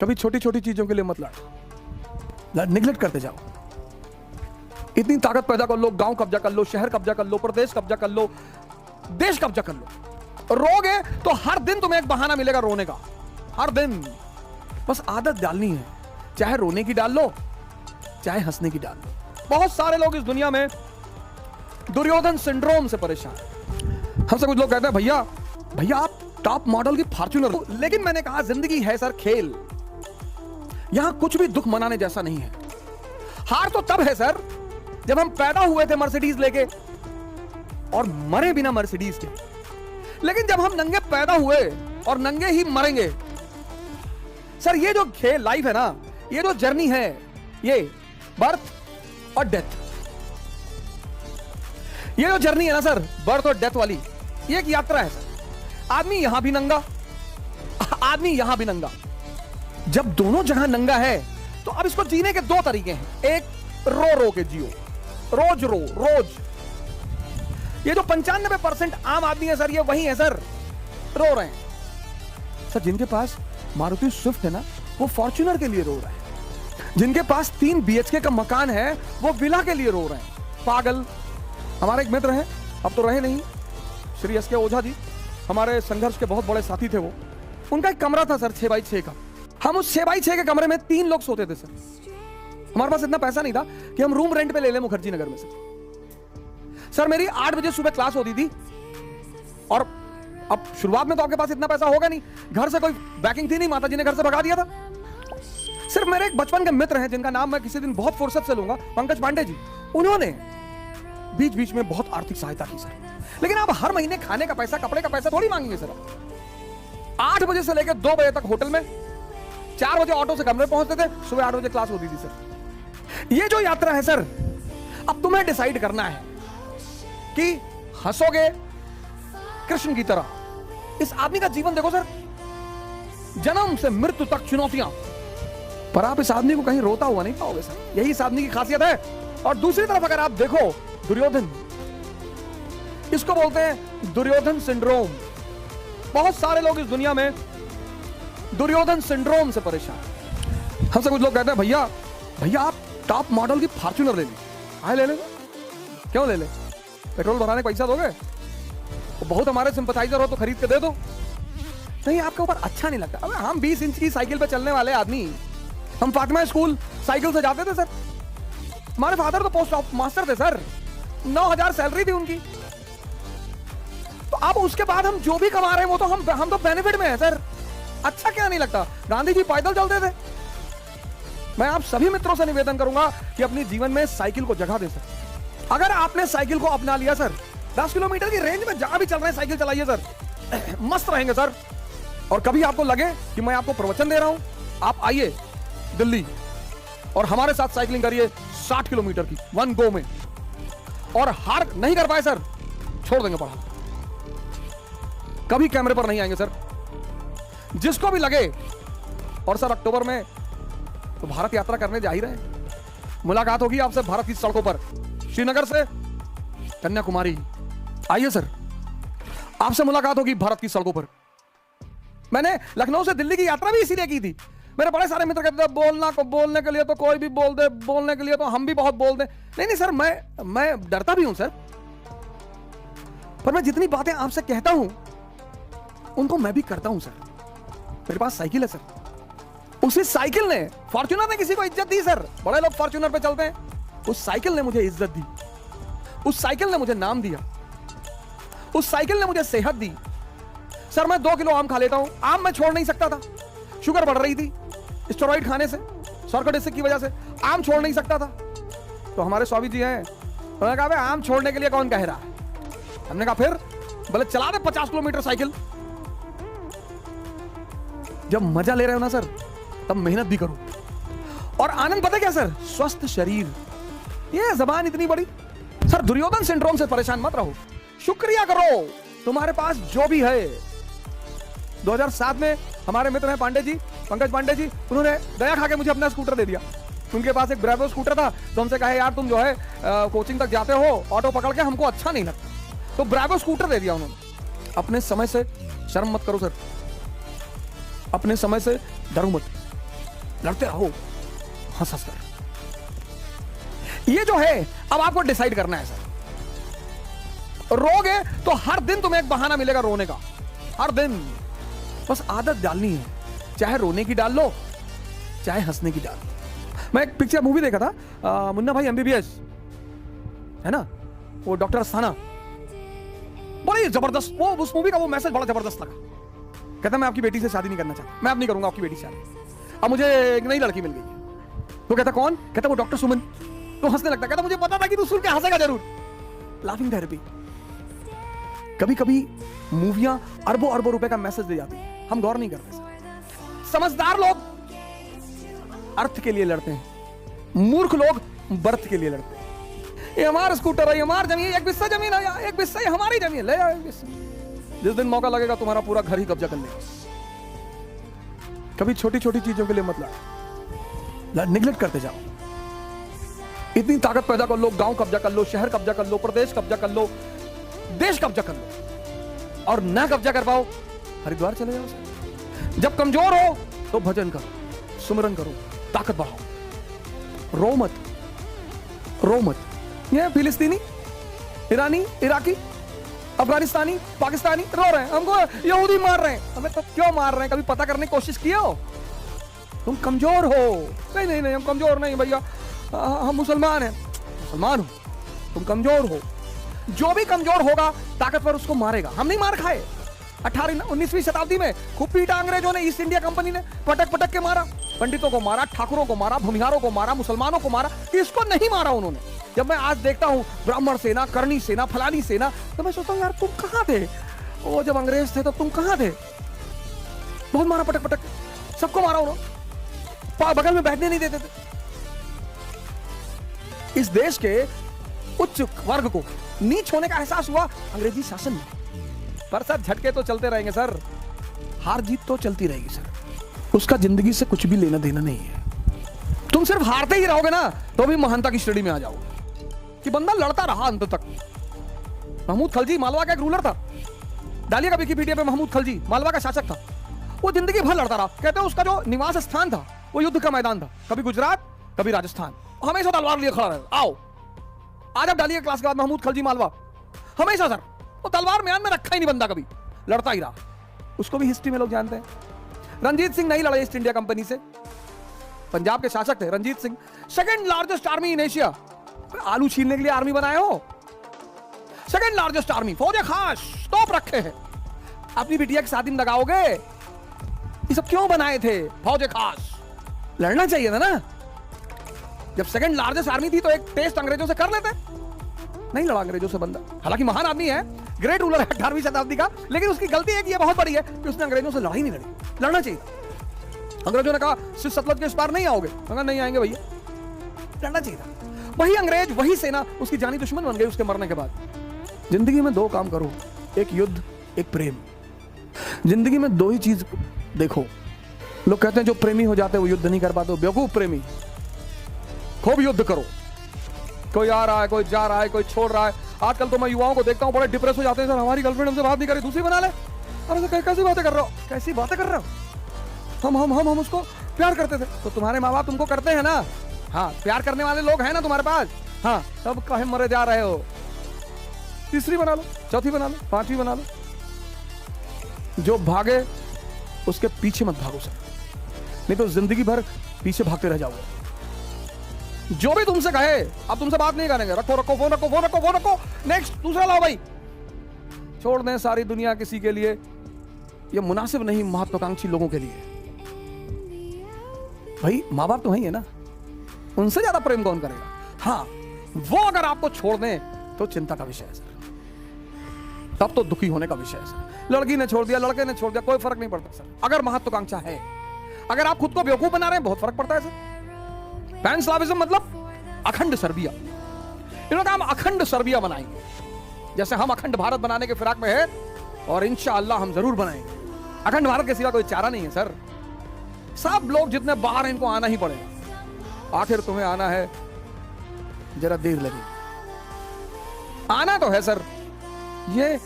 कभी छोटी छोटी चीजों के लिए मत लड़, निगलेक्ट करते जाओ। इतनी ताकत पैदा कर लो, गांव कब्जा कर लो, शहर कब्जा कर लो, प्रदेश कब्जा कर लो, देश कब्जा कर लो। रोगे तो हर दिन तुम्हें एक बहाना मिलेगा रोने का, हर दिन। बस आदत डालनी है, चाहे रोने की डाल लो, चाहे हंसने की डाल लो। बहुत सारे लोग इस दुनिया में दुर्योधन सिंड्रोम से परेशान हैं। हमसे कुछ लोग कहते हैं भैया भैया आप टॉप मॉडल की फॉर्च्यूनर हो, लेकिन मैंने कहा जिंदगी है सर खेल, यहां कुछ भी दुख मनाने जैसा नहीं है। हार तो तब है सर जब हम पैदा हुए थे मर्सिडीज लेके और मरे बिना मर्सिडीज के, लेकिन जब हम नंगे पैदा हुए और नंगे ही मरेंगे। सर ये जो खेल लाइफ है ना, ये जो जर्नी है, ये बर्थ और डेथ, ये जो जर्नी है ना सर, बर्थ और डेथ वाली, ये एक यात्रा है सर। आदमी यहां भी नंगा, आदमी यहां भी नंगा। जब दोनों जगह नंगा है तो अब इसको जीने के दो तरीके हैं। एक रो रो के जियो, रोज रो रोज। ये जो 95% आम आदमी है सर, ये वही है सर, रो रहे हैं। सर जिनके पास मारुति स्विफ्ट है ना, वो फॉर्च्यूनर के लिए रो रहे हैं। जिनके पास 3 BHK का मकान है, वो विला के लिए रो रहे हैं। पागल। हमारे एक मित्र हैं, अब तो रहे नहीं, श्री एस के ओझा जी, हमारे संघर्ष के बहुत बड़े साथी थे वो। उनका एक कमरा था सर 6x6 का। हम उस 6x6 के कमरे में 3 लोग सोते थे सर। हमारे पास इतना पैसा नहीं था कि हम रूम रेंट पे ले लें मुखर्जी नगर में सर। मेरी 8 बजे सुबह क्लास होती थी, और अब शुरुआत में तो आपके पास इतना पैसा होगा नहीं, घर से कोई बैकिंग थी नहीं, माता जी ने घर से भगा दिया था। सिर्फ मेरे एक बचपन के मित्र हैं जिनका नाम मैं किसी दिन बहुत फुर्सत से लूंगा, पंकज पांडे जी, उन्होंने बीच बीच में बहुत आर्थिक सहायता की सर। लेकिन आप हर महीने खाने का पैसा, कपड़े का पैसा थोड़ी मांगेंगे सर। 8 बजे से लेकर 2 बजे तक होटल में, 4 बजे ऑटो से कमरे पहुंचते थे, सुबह 8 बजे क्लास होती थी सर। ये जो यात्रा है सर, अब तुम्हें डिसाइड करना है कि हंसोगे कृष्ण की तरह। इस आदमी का जीवन देखो सर, जन्म से मृत्यु तक चुनौतियां, पर आप इस आदमी को कहीं रोता हुआ नहीं पाओगे सर। यही इस आदमी की खासियत है। और दूसरी तरफ अगर आप देखो दुर्योधन, इसको बोलते हैं दुर्योधन सिंड्रोम। बहुत सारे लोग इस दुनिया में दुर्योधन सिंड्रोम से परेशान। हमसे कुछ लोग कहते हैं भैया भैया आप टॉप मॉडल की फॉर्च्यूनर ले ली। आए ले ले, क्यों ले ले? पेट्रोल भराने पैसा दोगे? तो बहुत हमारे सिंपथाइजर हो तो खरीद के दे दो। नहीं, आपके ऊपर अच्छा नहीं लगता। अबे हम 20 इंच की साइकिल पे चलने वाले आदमी, हम फातिमा स्कूल साइकिल से जाते थे सर। हमारे फादर तो पोस्ट मास्टर थे सर, 9,000 सैलरी थी उनकी। तो अब उसके बाद हम जो भी कमा रहे हैं वो तो हम तो बेनिफिट में है सर। अच्छा क्या नहीं लगता? गांधी जी पैदल चलते थे। मैं आप सभी मित्रों से निवेदन करूंगा कि अपनी जीवन में साइकिल को जगह दें सर। अगर आपने साइकिल को अपना लिया सर, 10 किलोमीटर की रेंज में जहां भी चल रहे हैं साइकिल चलाइए सर, मस्त रहेंगे सर। और कभी आपको लगे कि मैं आपको प्रवचन दे रहा हूं, आप आइए दिल्ली और हमारे साथ साइकिलिंग करिए 60 किलोमीटर की 1 गो में। और हार नहीं कर पाए सर, छोड़ देंगे पढ़ा, कभी कैमरे पर नहीं आएंगे सर, जिसको भी लगे। और सर अक्टूबर में तो भारत यात्रा करने जा ही रहे हैं। मुलाकात होगी आपसे भारत की सड़कों पर, श्रीनगर से कन्याकुमारी। आइए सर, आपसे मुलाकात होगी भारत की सड़कों पर। मैंने लखनऊ से दिल्ली की यात्रा भी इसीलिए की थी। मेरे बड़े सारे मित्र कहते थे बोलने के लिए तो कोई भी बोल दे, बोलने के लिए तो हम भी बहुत बोल दे। नहीं सर, मैं डरता भी हूं सर, पर मैं जितनी बातें आपसे कहता हूं उनको मैं भी करता हूं सर। मेरे पास साइकिल है सर, उसी साइकिल ने, फॉर्च्यूनर ने किसी को इज्जत दी सर। बड़े लोग फॉर्च्यूनर पे चलते हैं, उस साइकिल ने मुझे इज्जत दी, उस साइकिल ने मुझे नाम दिया, उस साइकिल ने मुझे सेहत दी सर। मैं 2 किलो आम खा लेता हूं, आम मैं छोड़ नहीं सकता था, शुगर बढ़ रही थी स्टेरॉइड खाने से, सर्कोडिसिक की वजह से आम छोड़ नहीं सकता था। तो हमारे स्वामी जी हैं, उन्होंने कहा आम छोड़ने के लिए कौन कह रहा है? हमने कहा फिर बोले चला दे 50 किलोमीटर साइकिल। जब मजा ले रहे हो ना सर, तब मेहनत भी करो। और आनंद पता क्या सर? स्वस्थ शरीर। ये जबान इतनी बड़ी। सर दुर्योधन सिंड्रोम से परेशान मत रहो, शुक्रिया करो तुम्हारे पास जो भी है। 2007 में हमारे मित्र हैं पांडे जी, पंकज पांडे जी, उन्होंने दया खा के मुझे अपना स्कूटर दे दिया। उनके पास एक ब्रेवो स्कूटर था, तो हमसे कहा यार तुम जो है कोचिंग तक जाते हो ऑटो पकड़ के, हमको अच्छा नहीं लगता, तो ब्रेवो स्कूटर दे दिया उन्होंने। अपने समय से शर्म मत करो सर, अपने समय से डरो मत। लड़ते रहो हंस हंस कर। ये जो है अब आपको डिसाइड करना है सर। रोगे तो हर दिन तुम्हें एक बहाना मिलेगा रोने का, हर दिन। बस आदत डालनी है, चाहे रोने की डाल लो चाहे हंसने की डाल लो। मैं एक पिक्चर मूवी देखा था, मुन्ना भाई एमबीबीएस है ना, वो डॉक्टर अस्थाना, बड़ी जबरदस्त वो, उस मूवी का वो मैसेज बड़ा जबरदस्त लगा। कहता मैं आपकी बेटी से शादी नहीं करना चाहता, मैं अब नहीं करूंगा आपकी बेटी से शादी, अब मुझे एक नई लड़की मिल गई है। तो कहता कौन? कहता वो डॉक्टर सुमन। तो हंसने लगता, कहता मुझे पता था कि तू सुन के हंसेगा जरूर। Laughing therapy. कभी कभी मूवियां अरबों अरबों रुपए का मैसेज दे जाती है, हम गौर नहीं करते। समझदार लोग अर्थ के लिए लड़ते हैं, मूर्ख लोग बर्थ के लिए लड़ते हैं। ये हमारा स्कूटर है, ये हमारी जमीन, एक बिस्सा जमीन है, एक बिस्सा ये हमारी जमीन, ले जाओ एक बिस्सा। जिस दिन मौका लगेगा तुम्हारा पूरा घर ही कब्जा कर लेगा। कभी छोटी छोटी चीजों के लिए मत लड़ो, निगलेक्ट करते जाओ। इतनी ताकत पैदा कर लो, गांव कब्जा कर लो, शहर कब्जा कर लो, प्रदेश कब्जा कर लो, देश कब्जा कर लो, और ना कब्जा कर पाओ हरिद्वार चले जाओ। जब कमजोर हो तो भजन करो, सुमरन करो, ताकत बढ़ाओ। रो मत, रो मत। ये फिलिस्तीनी, ईरानी, इराकी, अफगानिस्तानी, पाकिस्तानी रो रहे हैं, हमको यहूदी मार रहे हैं। हमें तो क्यों मार रहे हैं, कभी पता करने की कोशिश किए हो? तुम कमजोर हो। नहीं नहीं नहीं, हम कमजोर नहीं भैया, हम मुसलमान हैं। मुसलमान हो, तुम कमजोर हो। जो भी कमजोर होगा ताकतवर उसको मारेगा। हम नहीं मार खाए। 18-19वीं शताब्दी में खूब पीटा अंग्रेजों ने, ईस्ट इंडिया कंपनी ने पटक पटक के मारा, पंडितों को मारा, ठाकुरों को मारा, भूमिहारों को मारा, मुसलमानों को मारा, किसको नहीं मारा उन्होंने। जब मैं आज देखता हूं ब्राह्मण सेना, करणी सेना, फलानी सेना, तो मैं सोचता हूं यार तुम कहां थे वो जब अंग्रेज थे, तो तुम कहां थे? बहुत मारा, पटक पटक सबको मारा उन्होंने, बगल में बैठने नहीं देते थे। इस देश के उच्च वर्ग को नीच होने का एहसास हुआ अंग्रेजी शासन में। पर सर झटके तो चलते रहेंगे सर, हार जीत तो चलती रहेगी सर, उसका जिंदगी से कुछ भी लेना देना नहीं है। तुम सिर्फ हारते ही रहोगे ना तो भी महानता की श्रेणी में आ जाओगे। कि बंदा लड़ता रहा अंत तक। महमूद खलजी मालवा का एक रूलर था, डालिएगा विकिपीडिया पे, महमूद खलजी मालवा का शासक था। वो जिंदगी भर लड़ता रहा। कहते हैं उसका जो निवास स्थान था वो युद्ध का मैदान था, कभी गुजरात कभी राजस्थान, हमेशा तलवार लिए खड़ा रहे। आओ आज आप डालिए क्लास के बाद महमूद खलजी मालवा, हमेशा सर वो तलवार म्यान में रखा ही नहीं बंदा, कभी लड़ता ही रहा। उसको भी हिस्ट्री में लोग जानते हैं। रणजीत सिंह नहीं लड़े ईस्ट इंडिया कंपनी से, पंजाब के शासक थे Ranjit Singh, second largest army in Asia. आलू छीलने के लिए आर्मी बनाए हो? सेकंड लार्जेस्ट आर्मी, फौजे खास टॉप रखे हैं। अपनी बिटिया की शादी में लगाओगे? ये सब क्यों बनाए थे? फौजे खास, लड़ना चाहिए था ना। जब सेकंड लार्जेस्ट आर्मी थी तो एक टेस्ट अंग्रेजों से कर लेते। नहीं लड़ा अंग्रेजों से बंदा, हालांकि महान आदमी है, ग्रेट रूलर है 18वीं शताब्दी का, लेकिन उसकी गलती है कि ये बहुत बड़ी है कि उसने अंग्रेजों से लड़ाई नहीं लड़ी। लड़ना चाहिए। अंग्रेजों ने कहा सिर्फ सतलज के इस पार नहीं आओगे, मगर नहीं आएंगे भैया, लड़ना चाहिए था। वही अंग्रेज, वही सेना उसकी जानी दुश्मन बन गई उसके मरने के बाद। जिंदगी में दो काम करो, एक युद्ध एक प्रेम। जिंदगी में दो ही चीज देखो। लोग कहते हैं जो प्रेमी हो जाते हैं वो युद्ध नहीं कर पाते, बेवकूफ प्रेमी। खूब युद्ध करो। कोई आ रहा है, कोई जा रहा है, कोई छोड़ रहा है। आजकल तो मैं युवाओं को देखता हूं बड़े डिप्रेस हो जाते हैं, सर हमारी गर्लफ्रेंड हमसे बात नहीं करी, दूसरी बना ले। अरे तो कैसी बातें कर रहे हो, कैसी बातें कर रहे हो? हम उसको प्यार करते थे। तो तुम्हारे माँ बाप तुमको करते हैं ना, हाँ प्यार करने वाले लोग हैं ना तुम्हारे पास, हाँ तब कहे मरे जा रहे हो। तीसरी बना लो, चौथी बना लो, पांचवी बना लो। जो भागे उसके पीछे मत भागो सर, नहीं तो जिंदगी भर पीछे भागते रह जाओगे। जो भी तुमसे कहे अब तुमसे बात नहीं करेंगे, रखो रखो फोन, रखो फोन, रखो फोन, रखो नेक्स्ट, दूसरा लाओ भाई। छोड़ दें सारी दुनिया किसी के लिए, ये मुनासिब नहीं महत्वाकांक्षी लोगों के लिए। भाई माँ बाप तो वही है ना, उनसे ज्यादा प्रेम कौन करेगा? हाँ वो अगर आपको छोड़ दें तो चिंता का विषय है सर, तब तो दुखी होने का विषय है सर। लड़की ने छोड़ दिया, लड़के ने छोड़ दिया, कोई फर्क नहीं पड़ता सर, अगर महत्वाकांक्षा है। अगर आप खुद को बेवकूफ बना रहे हैं बहुत फर्क पड़ता है सर। पैन स्लाविज्म मतलब अखंड सर्बिया। इन्होंने कहा हम अखंड सर्बिया बनाएंगे, जैसे हम अखंड भारत बनाने के फिराक में है, और इंशाअल्लाह हम जरूर बनाएंगे। अखंड भारत के सिवा कोई चारा नहीं है सर। सब लोग जितने बाहर हैं इनको आना ही पड़ेगा। आखिर तुम्हें आना है, जरा देर लगी, आना तो है सर। ये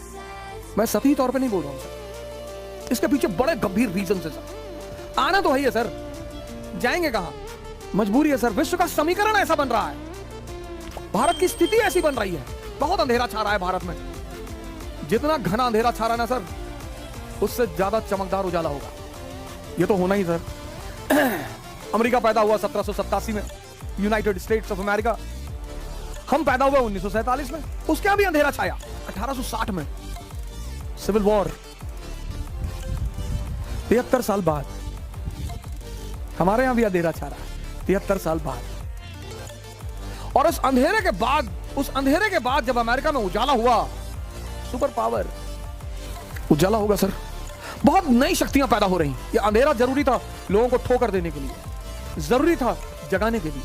मैं सही तौर पे नहीं बोल रहा हूं सर, इसके पीछे बड़े गंभीर रीजन है सर। आना तो है ही है सर। जाएंगे कहां? मजबूरी है सर, विश्व का समीकरण ऐसा बन रहा है, भारत की स्थिति ऐसी बन रही है, बहुत अंधेरा छा रहा है भारत में। जितना घना अंधेरा छा रहा है ना सर, उससे ज्यादा चमकदार उजाला होगा, ये तो होना ही सर। अमेरिका पैदा हुआ 1787 में, यूनाइटेड स्टेट्स ऑफ अमेरिका। हम पैदा हुए 1947 में, उसके यहां भी अंधेरा छाया 1860 में, सिविल वॉर। 73 साल बाद हमारे यहां भी अंधेरा छा रहा है, 73 साल बाद। और उस अंधेरे के बाद जब अमेरिका में उजाला हुआ, सुपर पावर उजाला होगा सर, बहुत नई शक्तियां पैदा हो रही। ये अंधेरा जरूरी था लोगों को ठोकर देने के लिए, जरूरी था जगाने के लिए।